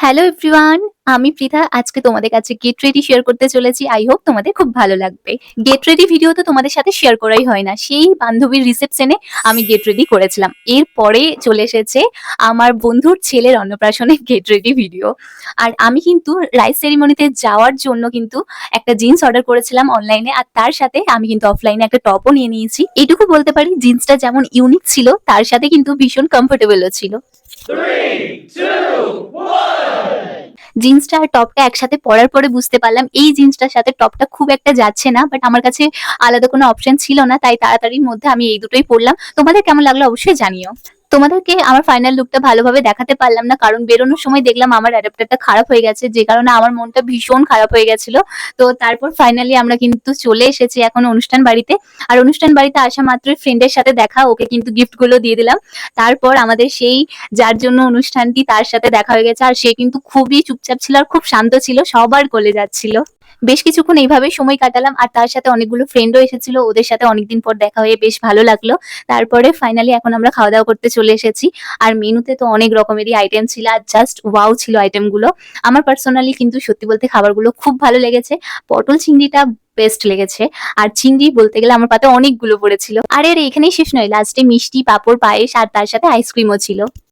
Hello everyone, আমি পৃথা। আজকে তোমাদের কাছে গেট রেডি শেয়ার করতে চলেছি। আই হোপ তোমাদের খুব ভালো লাগবে। গেট রেডি ভিডিও তো তোমাদের সাথে শেয়ার করাই হয় না। সেই বান্ধবীর রিসেপশনে আমি গেট রেডি করেছিলাম। এরপরে চলে এসেছে আমার বন্ধুর ছেলের অন্নপ্রাশনে গেট রেডি ভিডিও। আর আমি কিন্তু রাইস সেরিমনিতে যাওয়ার জন্য কিন্তু একটা জিন্স অর্ডার করেছিলাম অনলাইনে, আর তার সাথে আমি কিন্তু অফলাইনে একটা টপও নিয়ে নিয়েছি। এটুকু বলতে পারি, জিন্সটা যেমন ইউনিক ছিল তার সাথে কিন্তু ভীষণ কমফোর্টেবলও ছিল। জিন্সটা আর টপটা একসাথে পরার পরে বুঝতে পারলাম এই জিন্সটার সাথে টপটা খুব একটা যাচ্ছে না, বাট আমার কাছে আলাদা কোনো অপশন ছিল না, তাই তাড়াতাড়ির মধ্যে আমি এই দুটোই পরলাম। তোমাদের কেমন লাগলো অবশ্যই জানিও। তোমাদেরকে আমার ফাইনাল লুকটা ভালোভাবে দেখাতে পারলাম না, কারণ বেরোনোর সময় দেখলাম আমার অ্যাডাপ্টারটা খারাপ হয়ে গেছে, যে কারণে আমার মনটা ভীষণ খারাপ হয়ে গেছিল। তো তারপর ফাইনালি আমরা কিন্তু চলে এসেছি এখন অনুষ্ঠান বাড়িতে। আর অনুষ্ঠান বাড়িতে আসা মাত্রই ফ্রেন্ডের সাথে দেখা, ওকে কিন্তু গিফট গুলো দিয়ে দিলাম। তারপর আমাদের সেই যার জন্য অনুষ্ঠানটি, তার সাথে দেখা হয়ে গেছে। আর সে কিন্তু খুবই চুপচাপ ছিল আর খুব শান্ত ছিল, সবার কোলে যাচ্ছিল। বেশ কিছুক্ষণ এইভাবেই সময় কাটালাম, আর তার সাথে অনেকগুলো ফ্রেন্ডও এসেছিল, ওদের সাথে অনেকদিন পর দেখা হয়ে বেশ ভালো লাগলো। তারপরে ফাইনালি এখন আমরা খাওয়া দাওয়া করতে চলে এসেছি। আর মেনুতে তো অনেক রকমেরই আইটেম ছিল, আর জাস্ট ওয়াও ছিল আইটেমগুলো। আমার পার্সোনালি কিন্তু সত্যি বলতে খাবারগুলো খুব ভালো লেগেছে। পটল চিংড়িটা বেস্ট লেগেছে। আর চিংড়ি বলতে গেলে আমার পাতে অনেকগুলো পড়েছিল। আর এর এখানেই শেষ নয়, লাস্টে মিষ্টি, পাঁপড়, পায়েস আর তার সাথে আইসক্রিমও ছিল।